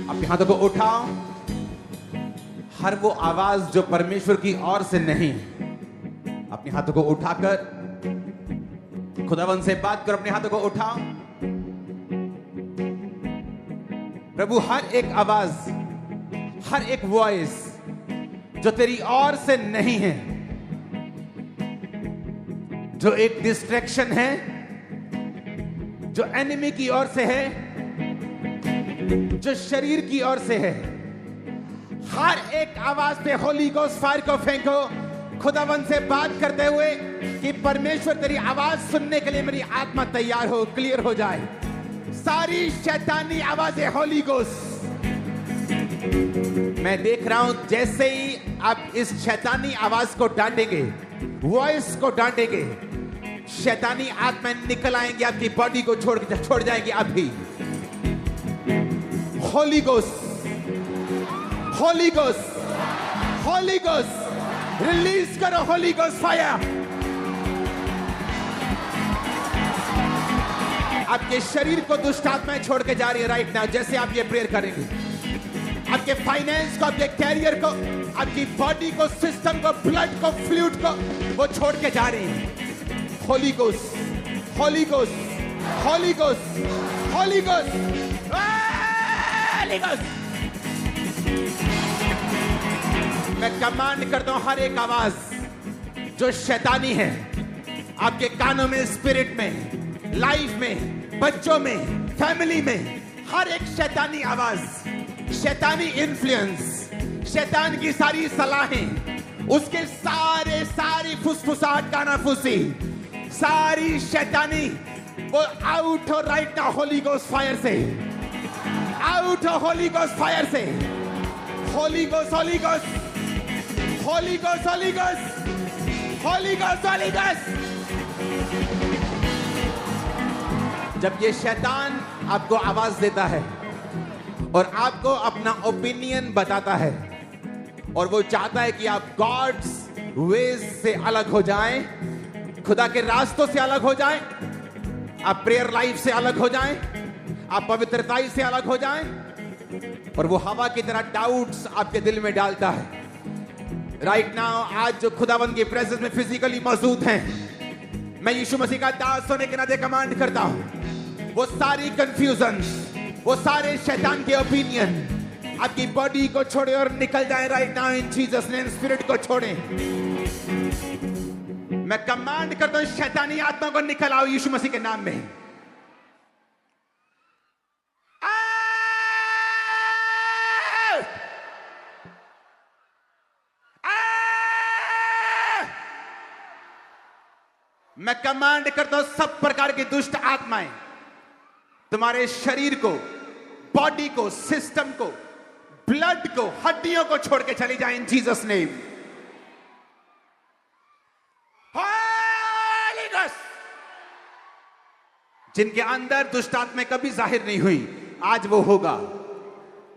अपने हाथों को उठाओ। हर वो आवाज जो परमेश्वर की ओर से नहीं, अपने हाथों को उठाकर खुदावन से बात करो। अपने हाथों को उठाओ। प्रभु, हर एक आवाज, हर एक वॉइस जो तेरी ओर से नहीं है, जो एक डिस्ट्रैक्शन है, जो एनिमी की ओर से है, जो शरीर की ओर से है, हर एक आवाज पे होली गोस्ट फायर को फेंको। खुदावन से बात करते हुए कि परमेश्वर तेरी आवाज सुनने के लिए मेरी आत्मा तैयार हो, क्लियर हो जाए। सारी शैतानी आवाजें होली गोस्ट, मैं देख रहा हूं जैसे ही आप इस शैतानी आवाज को डांटेंगे, वॉइस को डांटेंगे, शैतानी आत्मा निकल आएंगे, आपकी बॉडी को छोड़ जाएंगे। अभी Holi ghost, holy ghost, holy ghost release करो। होली गोस्ट फायर आपके शरीर को दुष्ट आत्माएं छोड़ के जा रही है राइट नाउ। जैसे आप ये प्रेयर करेंगे, आपके फाइनेंस को, आपके कैरियर को, आपकी बॉडी को, सिस्टम को, ब्लड को, फ्लूइड को वो छोड़ के जा रही है। Holi ghost, holy ghost, holy ghost, holy ghost, holy ghost. मैं कमांड करता हूं हर एक आवाज जो शैतानी है आपके कानों में, स्पिरिट में, लाइफ में, बच्चों में, फैमिली में, हर एक शैतानी आवाज, शैतानी इन्फ्लुएंस, शैतान की सारी सलाहें, उसके सारी फुसफुसाहट, कानाफूसी, सारी शैतानी वो आउट हो right now Holi ghost fire से, आउट हो होली गोस्ट फायर से। Holi ghost, holy ghost, holy ghost, holy ghost, holy ghost, holy ghost. जब ये शैतान आपको आवाज देता है और आपको अपना ओपिनियन बताता है और वो चाहता है कि आप गॉड्स वेज से अलग हो जाएं, खुदा के रास्तों से अलग हो जाएं, आप प्रेयर लाइफ से अलग हो जाएं, आप पवित्रताई से अलग हो जाएं, और वो हवा की तरह डाउट्स आपके दिल में डालता है। राइट नाउ आज जो खुदावन की प्रेजेंस में फिजिकली मौजूद हैं, मैं यीशु मसीह का दास होने के नाते कमांड करता हूं, वो सारी कंफ्यूजन, वो सारे शैतान के ओपिनियन आपकी बॉडी को छोड़े और निकल जाए right now in Jesus name. Spirit को छोड़े। मैं कमांड करता हूं शैतानी आत्मा को निकल आओ यीशु मसीह के नाम में। मैं कमांड करता हूं सब प्रकार की दुष्ट आत्माएं तुम्हारे शरीर को, बॉडी को, सिस्टम को, ब्लड को, हड्डियों को छोड़ के चली जाए इन जीसस नेम। होली गोस्ट, जिनके अंदर दुष्ट आत्माएं कभी जाहिर नहीं हुई, आज वो होगा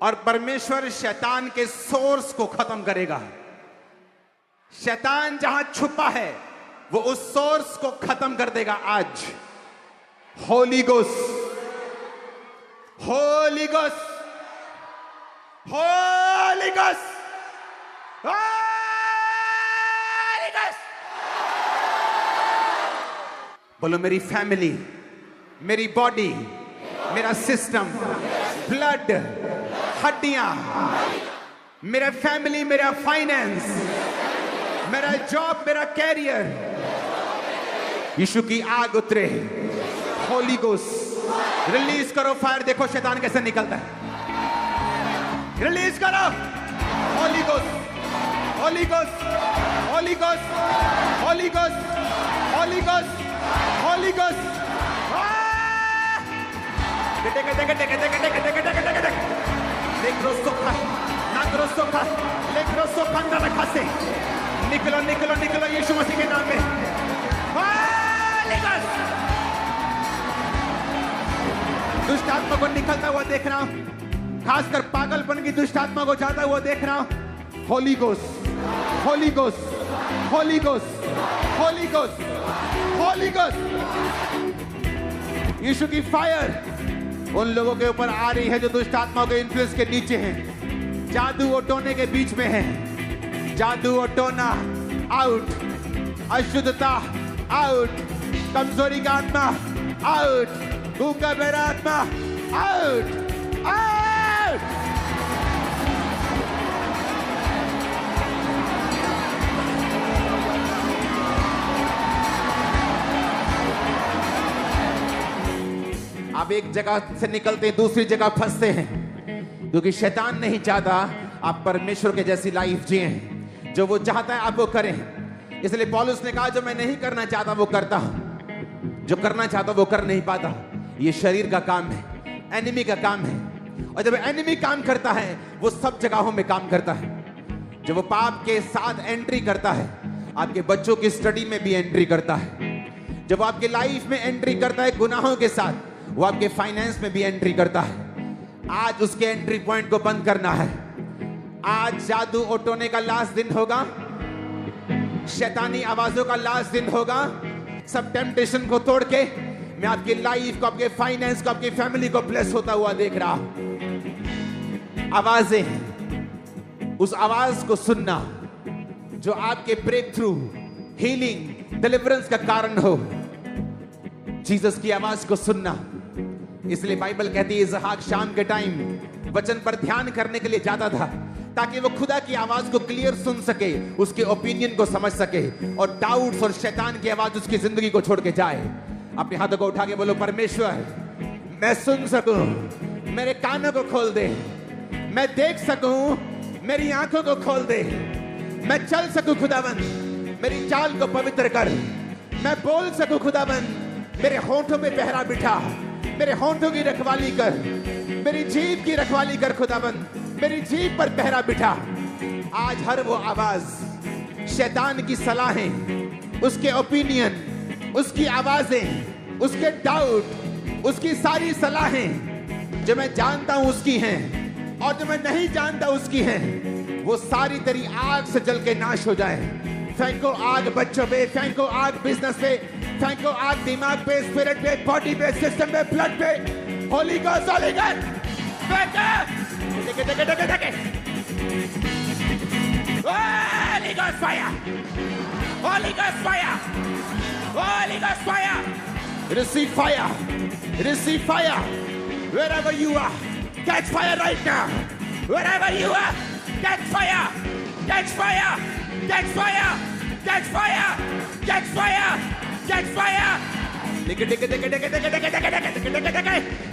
और परमेश्वर शैतान के सोर्स को खत्म करेगा। शैतान जहां छुपा है वो उस सोर्स को खत्म कर देगा आज। Holi ghost, holy ghost, holy ghost, holy ghost. बोलो मेरी फैमिली, मेरी बॉडी, मेरा सिस्टम, ब्लड, हड्डियां, मेरा फैमिली, मेरा फाइनेंस, मेरा जॉब, मेरा कैरियर, यीशु की आग उतरे। होली गोस्ट रिलीज करो फायर। देखो शैतान कैसे निकलता है। रिलीज करो। Holy ghost, holy ghost, holy ghost, holy ghost, holy ghost, holy ghost. निकलो निकलो निकलो यीशु मसीह के नाम में। दुष्ट आत्मा को निकलता हुआ देख रहा हूं, खासकर पागलपन की दुष्ट आत्मा को जाता हुआ देख रहा हूं। Holy ghost, holy ghost, holy ghost, holy ghost, holy ghost. Yeshu की फायर, उन लोगों के ऊपर आ रही है जो दुष्ट आत्माओं के इन्फ्लुएंस के नीचे हैं। जादू और टोने के बीच में है। जादू और टोना आउट, अशुद्धता आउट, कमजोरी का आत्मा आउट, गूंगा बहरा आत्मा आउट, आउट। आप एक जगह से निकलते हैं, दूसरी जगह फंसते हैं, क्योंकि शैतान नहीं चाहता आप परमेश्वर के जैसी लाइफ जिएं। जो वो चाहता है आप वो करें। इसलिए पौलुस ने कहा जो मैं नहीं करना चाहता वो करता हूं, जो करना चाहता वो कर नहीं पाता। ये शरीर का काम है, एनिमी का काम है। और जब एनिमी काम करता है वो सब जगहों में काम करता है। जब वो पाप के साथ एंट्री करता है, आपके बच्चों की स्टडी में भी एंट्री करता है। जब वो आपकी लाइफ में एंट्री करता है गुनाहों के साथ, वो आपके फाइनेंस में भी एंट्री करता है। आज उसके एंट्री पॉइंट को बंद करना है। आज जादू और टोने का लास्ट दिन होगा, शैतानी आवाजों का लास्ट दिन होगा। सब टेम्पटेशन को तोड़ के मैं आपकी लाइफ को, आपके फाइनेंस को, आपकी फैमिली को ब्लेस होता हुआ देख रहा हूं। आवाजें, उस आवाज को सुनना जो आपके ब्रेक थ्रू, हीलिंग, डिलीवरेंस का कारण हो। जीसस की आवाज को सुनना। इसलिए बाइबल कहती है इसहाक शाम के टाइम वचन पर ध्यान करने के लिए जाता था, ताकि वो खुदा की आवाज को क्लियर सुन सके, उसके ओपिनियन को समझ सके, और डाउट्स और शैतान की आवाज उसकी जिंदगी को छोड़ के जाए। अपने हाथों को उठा के बोलो, परमेश्वर मैं सुन सकूं, मेरे कानों को खोल दे, मैं देख सकूं, मेरी आंखों को खोल दे, मैं चल सकूं खुदाबंद, मेरी चाल को पवित्र कर, मैं बोल सकूं खुदाबंद, मेरे होंठों पे पहरा बिठा, मेरे होंठों की रखवाली कर, मेरी जीभ की रखवाली कर खुदाबंद, मेरी जीभ पर पहरा बिठा। आज हर वो आवाज, शैतान की सलाहें, उसके ओपिनियन, उसकी आवाजें, उसके डाउट, उसकी सारी सलाहें जो मैं जानता हूं उसकी हैं और जो मैं नहीं जानता उसकी हैं, वो सारी तेरी आग से जल के नाश हो जाए। फेंको आग बच्चों पे, फेंको आग बिजनेस पे, फेंको आग दिमाग पे, स्पिरिट पे, बॉडी पे, सिस्टम पे, ब्लड पे। Holi ghost, Holi ghost, Holi ghost fire, Holi ghost fire, Holi ghost fire. Receive fire, receive fire, wherever you are, catch fire right now. Wherever you are, catch fire, catch fire, catch fire, catch fire, catch fire, catch fire.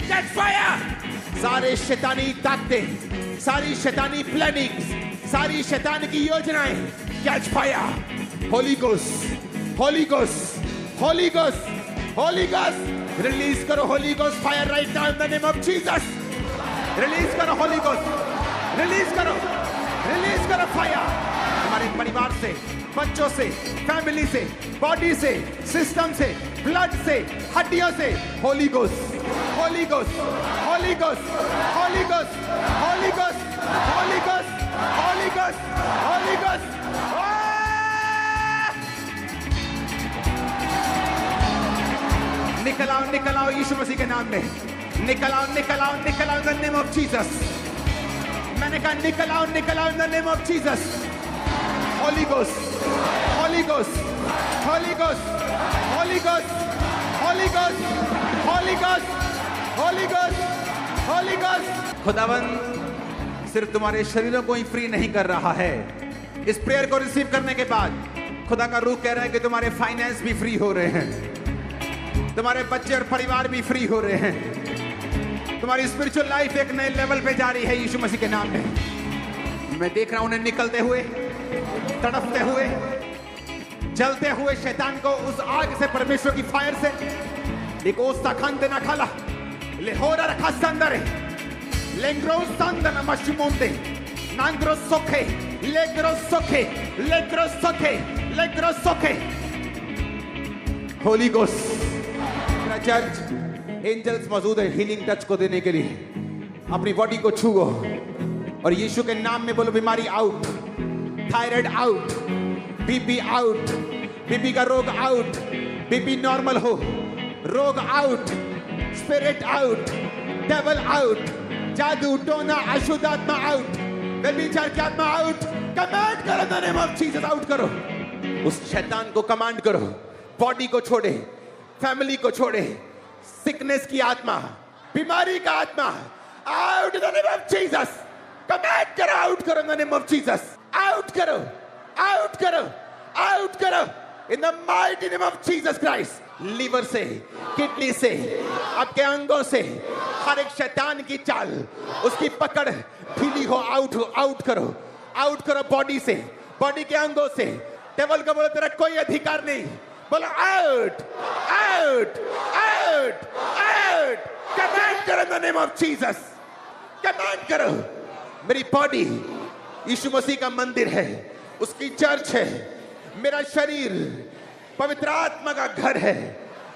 Catch fire. सारे शैतानी ताकतें, सारी शैतानी plannings, सारी शैतान की योजनाएं, catch fire. Holy ghost, holy ghost, holy ghost, holy ghost, release करो holy ghost fire right now in the name of Jesus. Release करो होली गोस्ट, रिलीज करो, रिलीज करो फायर। हमारे परिवार से, बच्चों से, फैमिली से, बॉडी से, सिस्टम से, ब्लड से, हड्डियों से, Holi ghost, holy ghost, holy ghost, holy ghost, holy ghost, holy ghost, holy ghost, holy ghost. निकल आओ, निकल आओ यीशु मसीह के नाम में। निकल आओ, निकल आओ, निकल आओ इन द नेम ऑफ जीसस। मैंने कहा निकल आओ, निकल आओ इन the name of Jesus. Holy Ghost, Holy Ghost, Holy Ghost, Holy Ghost, Holy Ghost, Holy Ghost, Holy Ghost, Holy Ghost। खुदावंद सिर्फ तुम्हारे शरीरों को ही फ्री नहीं कर रहा है। इस प्रेयर को रिसीव करने के बाद खुदा का रूह कह रहा है कि तुम्हारे फाइनेंस भी फ्री हो रहे हैं, तुम्हारे बच्चे और परिवार भी फ्री हो रहे हैं, तुम्हारी स्पिरिचुअल लाइफ एक नए लेवल पे जा रही है यीशु मसीह के नाम में। मैं देख रहा हूं उन्हें निकलते हुए, तड़पते हुए, जलते हुए शैतान को उस आग से, परमेश्वर की फायर से। लिकोस्ता खंदे ना खाला, लेहोरा रखा संदरे, लेंग्रो संदना मशुमोंदे, नांग्रो सोखे, लेग्रो सोखे, लेग्रो सोखे, लेग्रो सोखे। होली गोस्ट, मेरा चर्च एंजल्स मौजूद है हीलिंग टच को देने के लिए। अपनी बॉडी को छुओ और यीशु के नाम में बोलो, बीमारी out, thyroid out, BP out, BP का रोग आउट, बीपी नॉर्मल हो, रोग out, spirit out, Devil out. जादू, टोना, अशुद्ध आत्मा आउट, व्यभिचार की आत्मा आउट। कमांड करो in the name of Jesus, out करो। उस शैतान को कमांड करो, बॉडी को छोड़े, फैमिली को छोड़े, सिकनेस की आत्मा, बीमारी का आत्मा, out in the name of Jesus. Command करो, आउट करो in the name of Jesus. Out करो, आउट करो, आउट करो in the mighty name of Jesus Christ. Liver से, किडनी से, आपके अंगों से हर एक शैतान की चाल, उसकी पकड़ ढीली हो, आउट हो, आउट करो, आउट करो बॉडी से, बॉडी के अंगों से। डेविल को बोलो तेरा कोई अधिकार नहीं, बोलो out, out, out, out. Command करो in the name of Jesus, command करो। मेरी बॉडी यीशु मसीह का मंदिर है, उसकी चर्च है, मेरा शरीर पवित्र आत्मा का घर है।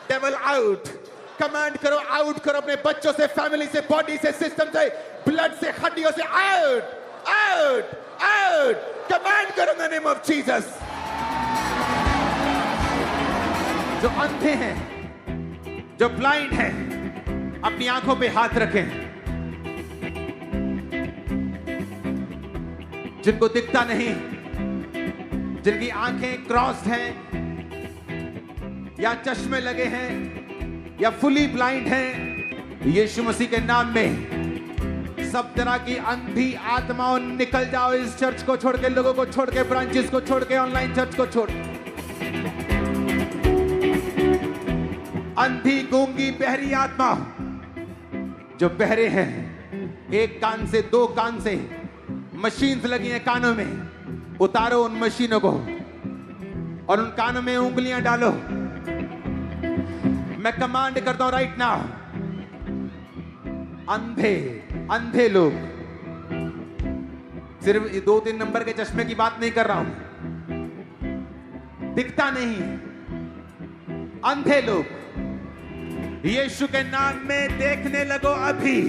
डेविल आउट, कमांड करो, आउट करो अपने बच्चों से, फैमिली से, बॉडी से, सिस्टम से, ब्लड से, हड्डियों से, आउट, आउट, आउट। कमांड करो in the name of Jesus. जो अंधे हैं, जो ब्लाइंड हैं, अपनी आंखों पे हाथ रखें। जिनको दिखता नहीं, जिनकी आंखें क्रॉस्ड हैं या चश्मे लगे हैं या फुली ब्लाइंड हैं, यीशु मसीह के नाम में सब तरह की अंधी आत्माओं निकल जाओ इस चर्च को छोड़ के, लोगों को छोड़ के, ब्रांचेस को छोड़ के, ऑनलाइन चर्च को छोड़। अंधी, गूंगी, बहरी आत्मा, जो बहरे हैं, एक कान से, दो कान से मशीन्स लगी हैं कानों में, उतारो उन मशीनों को और उन कानों में उंगलियां डालो। मैं कमांड करता हूं राइट नाउ, अंधे, अंधे लोग, सिर्फ 2-3 नंबर के चश्मे की बात नहीं कर रहा हूं, दिखता नहीं, अंधे लोग, यीशु के नाम में देखने लगो अभी।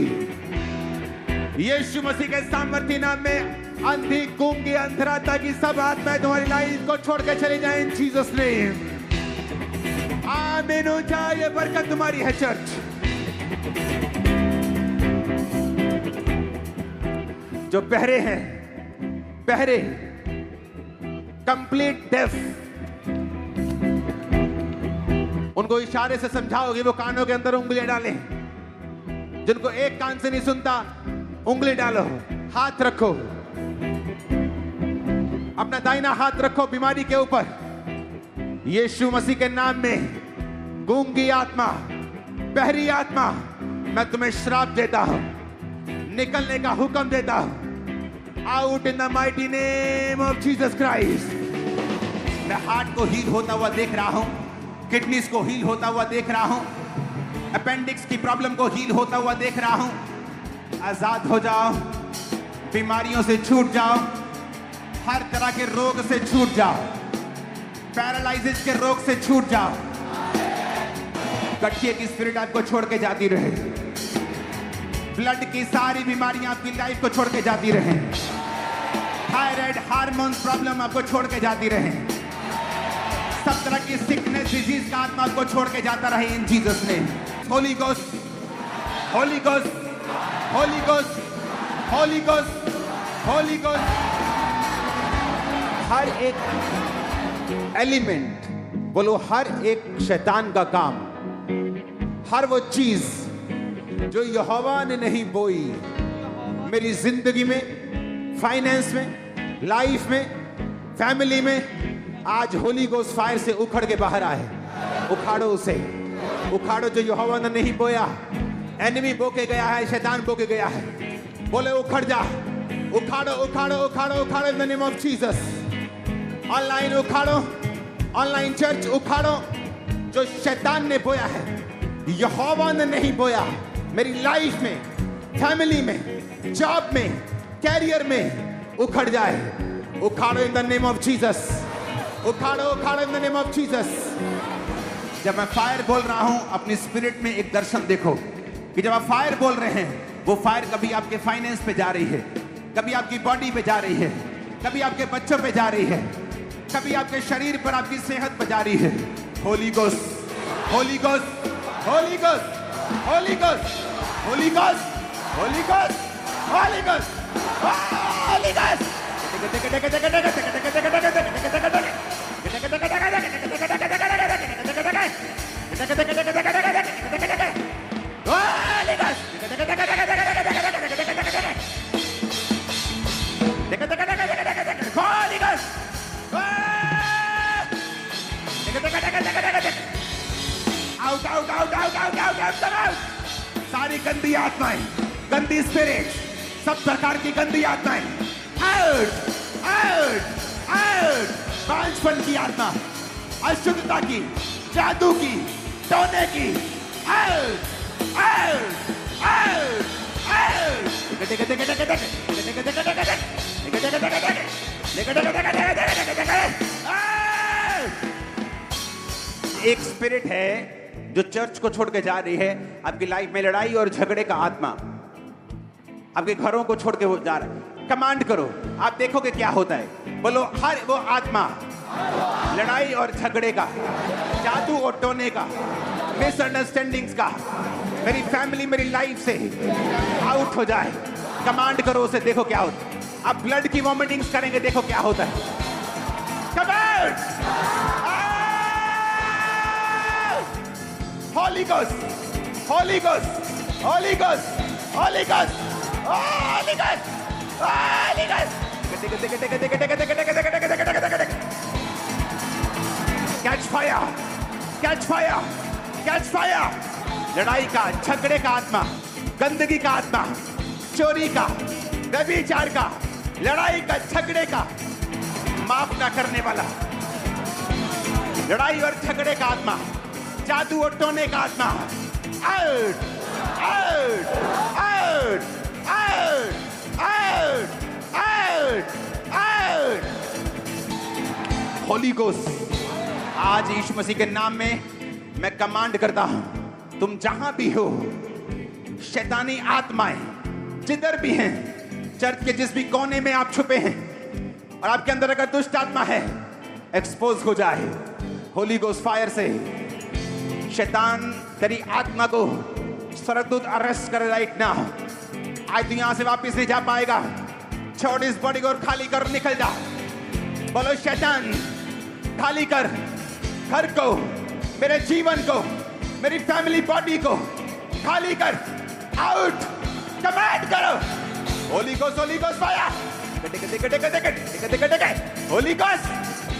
यीशु मसीह के सामर्थ्य नाम में अंधी, गूंगी, अंधराता की सब आत्माएं तुम्हारी लाइफ को छोड़ के चली जाए इन जीसस नेम। आमीन हो जाए, ये बरकत तुम्हारी है चर्च। जो बहरे हैं, बहरे, कंप्लीट डेफ, उनको इशारे से समझाओगे, वो कानों के अंदर उंगलियां डालें। जिनको एक कान से नहीं सुनता, उंगली डालो, हाथ रखो, अपना दाहिना हाथ रखो बीमारी के ऊपर। यीशु मसीह के नाम में गूंगी आत्मा, बहरी आत्मा, मैं तुम्हें श्राप देता हूं, निकलने का हुक्म देता हूं। Out in the mighty name of Jesus Christ. मैं हार्ट को हील होता हुआ देख रहा हूं, किडनीज को हील होता हुआ देख रहा हूं, अपेंडिक्स की प्रॉब्लम को हील होता हुआ देख रहा हूं। आजाद हो जाओ, बीमारियों से छूट जाओ, हर तरह के रोग से छूट जाओ, पैरालाइसिस के रोग से छूट जाओ। गठिए की स्पिरिट आपको छोड़ के जाती रहे, ब्लड की सारी बीमारियां आपकी लाइफ को छोड़ के जाती रहे, थायराइड, हार्मोन प्रॉब्लम आपको छोड़ के जाती रहे, सब तरह की सिकनेस, डिजीज का आत्मा आपको छोड़ के जाता रहे in Jesus name. Holy ghost, holy ghost, holy ghost, holy ghost, holy ghost. हर एक एलिमेंट, बोलो हर एक शैतान का काम, हर वो चीज जो यहोवा ने नहीं बोई मेरी जिंदगी में, फाइनेंस में, लाइफ में, फैमिली में, आज होली गोस्ट फायर से उखड़ के बाहर आए। उखाड़ो उसे, उखाड़ो जो यहोवा ने नहीं बोया, एनिमी बो के गया है, शैतान बो के गया है। बोले उखड़ जा, उखाड़ो, उखाड़ो, उखाड़ो, उखाड़ो in the name of Jesus. Online उखाड़ो, ऑनलाइन चर्च उखाड़ो, जो शैतान ने बोया है, यहोवा ने नहीं बोया मेरी लाइफ में, फैमिली में, जॉब में, कैरियर में, उखड़ जाए। उखाड़ो in the name of Jesus, उखाड़ो, उखाड़ो in the name of Jesus. जब मैं फायर बोल रहा हूं, अपनी स्पिरिट में एक दर्शन देखो कि जब आप फायर बोल रहे हैं, वो फायर कभी आपके फाइनेंस पे जा रही है, कभी आपकी बॉडी पे जा रही है, कभी आपके बच्चों पे जा रही है, कभी आपके शरीर पर, आपकी सेहत पे जा रही है। Holi ghost, holy ghost, holy ghost, holy ghost, Holy Ghost, Holy Ghost, Holy Ghost, Holy Ghost. Out, out, out, out, out, out, out, out. सारी गंदी आत्माएं, गंदी स्पिरिट, सब प्रकार की गंदी आत्माएं, आउट, आउट, आउट। बांझपन की आत्मा, अशुद्धता की, जादू की, टोने की, आउट, आउट, आउट, आउट। एक स्पिरिट है जो चर्च को छोड़ के जा रही है, आपकी लाइफ में लड़ाई और झगड़े का आत्मा, आपके घरों को छोड़ के वो जा रहा है। कमांड करो, आप देखोगे क्या होता है। बोलो, हर वो आत्मा लड़ाई और झगड़े का, जादू और टोने का, मिसअंडरस्टैंडिंग्स का, मेरी फैमिली, मेरी लाइफ से आउट हो जाए। कमांड करो उसे, देखो क्या होता है। आप ब्लड की वॉमिटिंग्स करेंगे, देखो क्या होता है। Command, Holy Ghost, Holy Ghost, Holy Ghost, Holy Ghost, Holy Ghost, Holy Ghost. Catch fire, catch fire, catch fire. लड़ाई का, झगड़े का आत्मा, गंदगी का आत्मा, चोरी का, व्यभिचार का, लड़ाई का, झगड़े का, माफ ना करने वाला, लड़ाई और झगड़े का आत्मा, जादू और टोने का आत्मा, out, out, out, out, out, out, out. Holi ghost, आज यीशु मसीह के नाम में मैं कमांड करता हूं, तुम जहां भी हो, शैतानी आत्माएं जिधर भी हैं, चर्च के जिस भी कोने में आप छुपे हैं, और आपके अंदर अगर दुष्ट आत्मा है, एक्सपोज हो जाए होली गोस्ट फायर से। शैतान तेरी आत्मा को स्वर्गदूत अरेस्ट करे राइट नाउ। आज तू यहां से वापस नहीं जा पाएगा। छोड़ इस बॉडी को और खाली कर, निकल जा। बोलो, शैतान खाली कर घर को, मेरे जीवन को, मेरी फैमिली बॉडी को खाली कर। आउट, कमांड करो। Holy ghost, holy ghost fire. Holy ghost,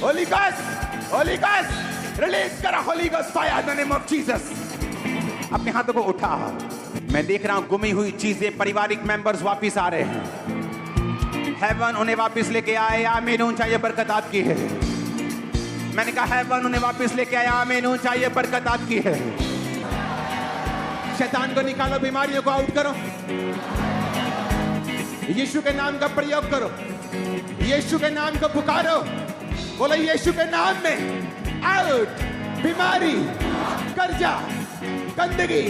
holy ghost, holy ghost, release करा holy ghost fire in the name of Jesus. अपने हाथों को उठा। मैं देख रहा हूं गुमी हुई चीजें, पारिवारिक मेंबर्स वापस आ रहे हैं। हेवन उन्हें वापस लेके आए। आमीन, ऊंचा ये बरकत आपकी है। मैंने कहा हेवन उन्हें वापस लेके आया। आमीन, ऊंचा ये बरकत आपकी है। शैतान को निकालो, बीमारियों को आउट करो। यीशु के नाम का प्रयोग करो, यीशु के नाम को पुकारो। बोलो, यीशु के नाम में आउट, बीमारी, कर्जा, गंदगी,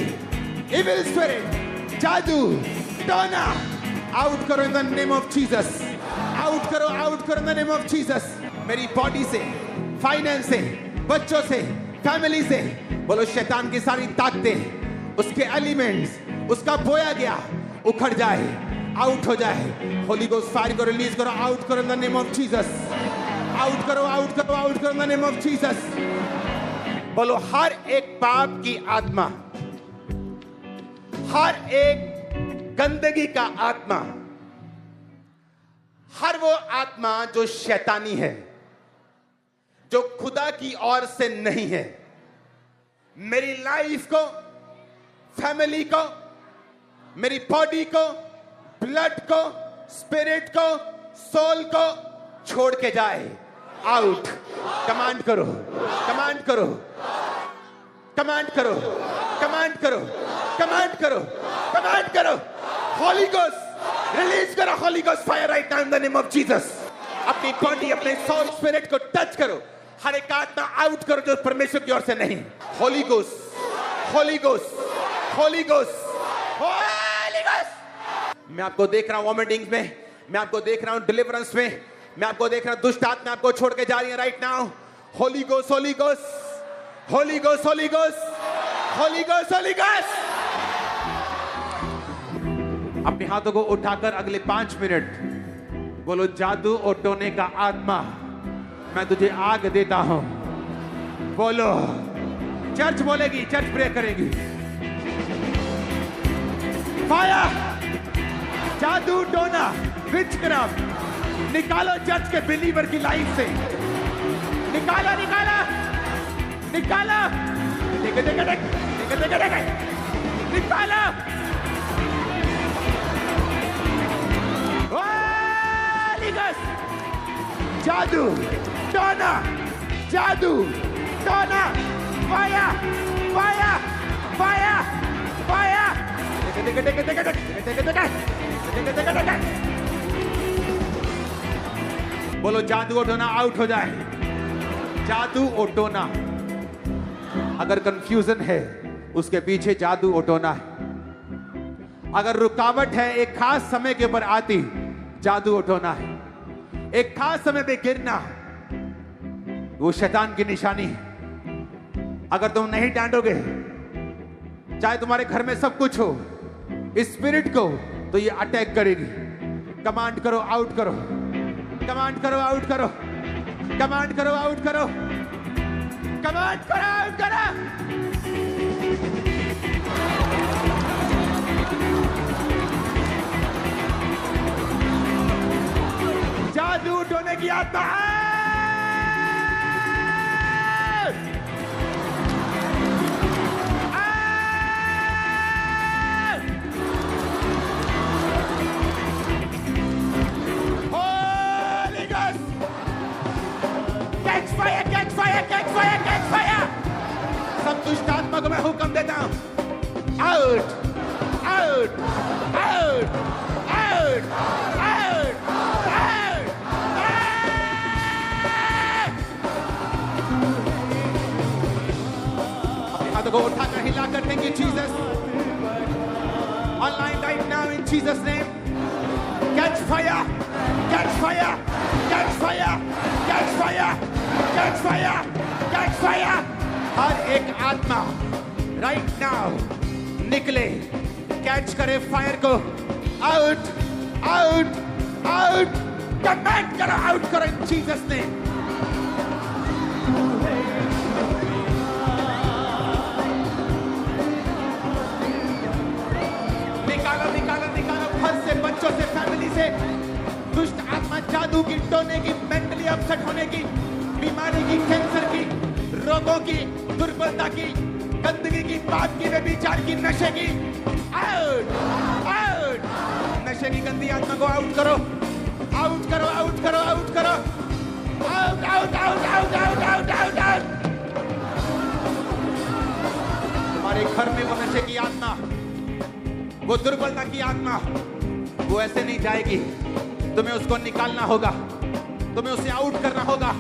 इविल स्पिरिट, जादू, टोना, आउट करो in the name of Jesus. Out करो, आउट करो in the name of Jesus. मेरी बॉडी से, फाइनेंस से, बच्चों से, फैमिली से। बोलो, शैतान की सारी ताकतें, उसके एलिमेंट्स, उसका बोया गया उखड़ जाए, आउट हो जाए। होली गोस्ट फायर को रिलीज करो। आउट करो in the name of Jesus. Out करो, आउट करो, आउट करो in the name of Jesus. बोलो, हर एक पाप की आत्मा, हर एक गंदगी का आत्मा, हर वो आत्मा जो शैतानी है, जो खुदा की ओर से नहीं है, मेरी लाइफ को, फैमिली को, मेरी बॉडी को, ब्लड को, स्पिरिट को, सोल को छोड़ के जाए। आउट, कमांड करो, कमांड करो, कमांड करो, कमांड करो, कमांड करो, कमांड करो। होली गोस्ट रिलीज करो, holy ghost fire right now in the name of Jesus. अपनी बॉडी, अपने सोल, स्पिरिट को टच करो। हर एक आत्मा आउट करो जो परमेश्वर की ओर से नहीं। Holi ghost, holy ghost, holy ghost, holy ghost. मैं आपको देख रहा हूं वॉमिटिंग्स में, मैं आपको देख रहा हूं डिलीवरेंस में, मैं आपको देख रहा हूं दुष्ट आत्मा आपको छोड़ के जा रही है right now. Holi ghost, holy ghost, holy ghost, holy ghost, holy ghost, holy ghost, अपने हाथों को उठाकर अगले 5 मिनट बोलो, जादू और टोने का आत्मा, मैं तुझे आग देता हूं। बोलो, चर्च बोलेगी, चर्च प्रे करेगी। फायर, जादू टोना, विचक्राफ्ट निकालो चर्च के बिलीवर की लाइफ से। निकालो निकालो निकालो, निकालो। जादू टोना, जादू टोना, फायर फायर फायर फायर। बोलो, जादू और टोना आउट हो जाए। जादू और टोना, अगर कंफ्यूजन है उसके पीछे जादू और टोना है। अगर रुकावट है एक खास समय के ऊपर आती, जादू और टोना है। एक खास समय पे गिरना, वो शैतान की निशानी है। अगर तुम नहीं डांटोगे, चाहे तुम्हारे घर में सब कुछ हो, इस स्पिरिट को तो ये अटैक करेगी। कमांड करो, आउट करो। कमांड करो, आउट करो। कमांड करो, आउट करो। कमांड करो, आउट करो। जादू टोने की आत्मा है। सब दुष्ट आत्मा को मैं हुक्म देता हूं, out out out out out out. अपने हाथों को उठाकर हिलाकर, thank you Jesus. Online right now in Jesus name, catch fire, catch fire, catch fire, catch fire, catch fire, catch fire. हर एक आत्मा राइट नाउ निकले, कैच करे फायर को। आउट आउट आउट, कमांड करो, आउट करो इन जीसस ने। निकालो निकालो निकालो, घर से, बच्चों से, फैमिली से दुष्ट आत्मा, जादू की, टोने की, मेंटली अपसेट होने की, बीमारी की, कैंसर की, रोगों की, दुर्बलता की, गंदगी की, पाप की, व्यभिचार की, नशे की। आउट आउट, नशे की गंदी आत्मा को आउट करो, आउट करो, आउट करो, आउट करो। Out out out out out out out out. तुम्हारे घर में वो नशे की आत्मा, वो दुर्बलता की आत्मा, वो ऐसे नहीं जाएगी। तुम्हें उसको निकालना होगा, तुम्हें उसे आउट करना होगा,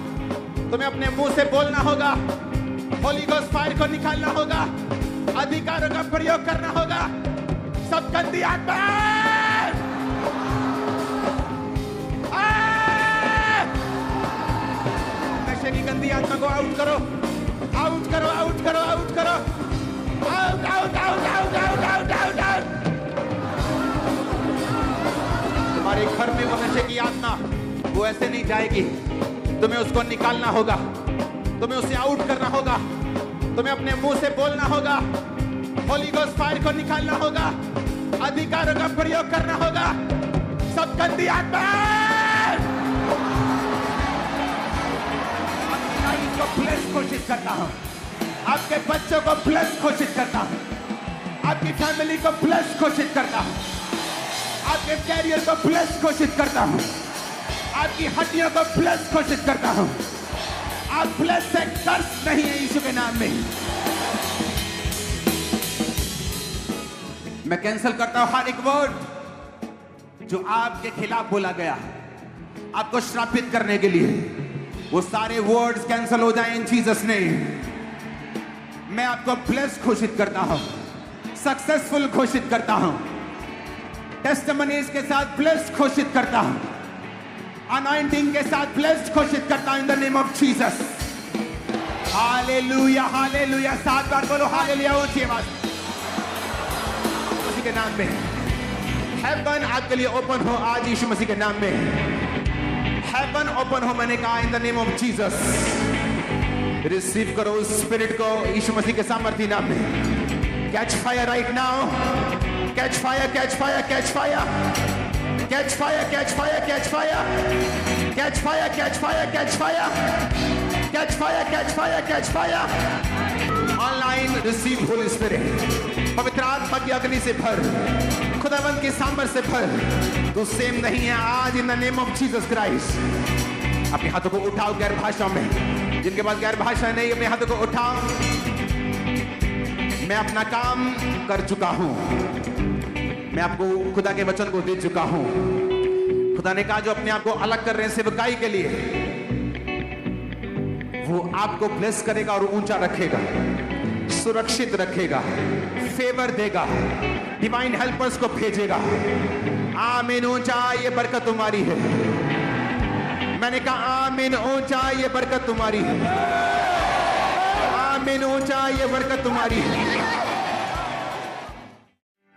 तुम्हें अपने मुंह से बोलना होगा, होली गोस्ट फायर को निकालना होगा, अधिकारों का प्रयोग करना होगा। सब गंदी आत्मा, नशे की गंदी आत्मा को आउट करो, आउट करो, आउट करो, आउट करो। Out out out out out out out out. तुम्हारे घर में वो नशे की आत्मा, वो ऐसे नहीं जाएगी। तुम्हें उसको निकालना होगा, तुम्हें उसे आउट करना होगा, तुम्हें अपने मुंह से बोलना होगा, होली गोस्ट फायर को निकालना होगा, अधिकारों का प्रयोग करना होगा। सब गंदी आत्मा, आपकी लाइफ को ब्लेस घोषित करता हूं, आपके बच्चों को ब्लेस घोषित करता हूं, आपकी फैमिली को ब्लेस घोषित करता हूं, आपके कैरियर को ब्लेस घोषित करता हूं, आपकी हड्डियों को ब्लेस घोषित करता हूं। आप ब्लेस से कर्स नहीं है यीशु के नाम में। मैं कैंसिल करता हूं हर एक वर्ड जो आपके खिलाफ बोला गया है, आपको श्रापित करने के लिए। वो सारे वर्ड्स कैंसिल हो जाएं इन जीसस नेम। मैं आपको ब्लेस घोषित करता हूं, सक्सेसफुल घोषित करता हूं, टेस्टिमनीज के साथ ब्लेस घोषित करता हूं, अनॉइंटिंग के साथ ब्लेस्ड घोषित करता हूं इन the name of Jesus. Hallelujah hallelujah, 7 बार बोलो हालेलुया ऊंची आवाज, उसी के नाम में। हेवन आपके लिए ओपन हो आज यीशु मसीह के नाम में। हेवन ओपन हो, मैंने कहा इन the name of Jesus. Receive करो उस स्पिरिट को यीशु मसीह के सामर्थ्य नाम में। Catch fire right now, catch fire, catch fire, catch fire, catch fire, catch fire, catch fire, catch fire, catch fire, catch fire, catch fire, catch fire, catch fire. Online receive Holi spirit, पवित्र आत्मा की अग्नि से भर, खुदावंत के सांबर से भर। तू सेम नहीं है आज इन the name of Jesus Christ. अपने हाथों को उठाओ गैर भाषा में, जिनके पास गैर भाषा नहीं अपने हाथों को उठाओ। मैं अपना काम कर चुका हूं, मैं आपको खुदा के वचन को दे चुका हूं। खुदा ने कहा जो अपने आप को अलग कर रहे हैं सेवकाई के लिए, वो आपको ब्लेस करेगा और ऊंचा रखेगा, सुरक्षित रखेगा, फेवर देगा, डिवाइन हेल्पर्स को भेजेगा। आमीन। ऊंचा ये बरकत तुम्हारी है। मैंने कहा आमीन। ऊंचा ये बरकत तुम्हारी है। आमीन। ऊंचा ये बरकत तुम्हारी है।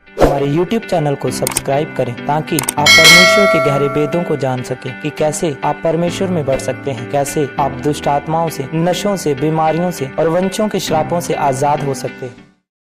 हमारे YouTube चैनल को सब्सक्राइब करें ताकि आप परमेश्वर के गहरे वेदों को जान सकें कि कैसे आप परमेश्वर में बढ़ सकते हैं, कैसे आप दुष्ट आत्माओं से, नशों से, बीमारियों से और वंशों के श्रापों से आजाद हो सकते हैं।